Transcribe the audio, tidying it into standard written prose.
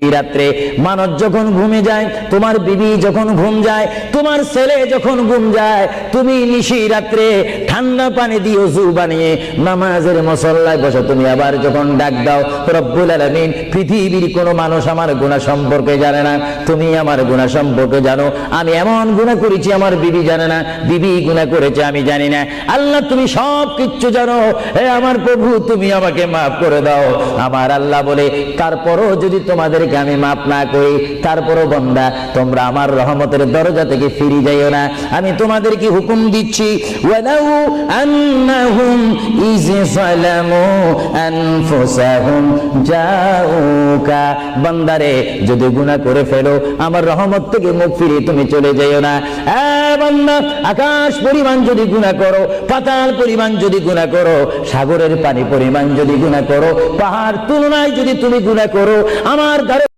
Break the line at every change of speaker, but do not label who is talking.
রাত্রে মানুষ যখন ঘুমে যায়, তোমার বিবি যখন ঘুম যায়, তোমার ছেলে যখন ঘুম যায়, তুমি নিশি রাত্রে ঠান্ডা পানি দিয়ে ওযু বানিয়ে নামাজের মুসল্লায় বসো। তুমি আবার যখন ডাক দাও রব্বুল আলামিন, পৃথিবীর কোনো মানুষ আমার গুনাহ সম্পর্কে জানে না, তুমি আমার গুনাহ সম্পর্কে জানো। আমি এমন গুনাহ করেছি আমার বিবি জানে না, বিবি গুনাহ করেছে আমি জানি না। আল্লাহ তুমি সব কিচ্ছু জানো, হে আমার প্রভু তুমি আমাকে মাফ করে দাও। আমার আল্লাহ বলে, তারপরও যদি তোমাদেরকে আমি মাফ না করি, তারপরও বান্দা তোমরা আমার রহমতের দরজা থেকে ফিরে যাইও না। আমি তোমাদেরকে হুকুম দিচ্ছি, ওয়ালাউ আন্নাহুম ইয যালামু আনফুসাহুম জাউকা, বান্দারে যদি গুনাহ করে ফেলো আমার রহমত থেকে মুখ ফিরিয়ে তুমি চলে যাইও না। বান্দা, আকাশ পরিমাণ যদি গুনাহ করো, পাতাল পরিমাণ যদি গুনাহ করো, সাগরের পানি পরিমাণ যদি গুনাহ করো, পাহাড় তুলনায় যদি তুমি গুনাহ করো, আমার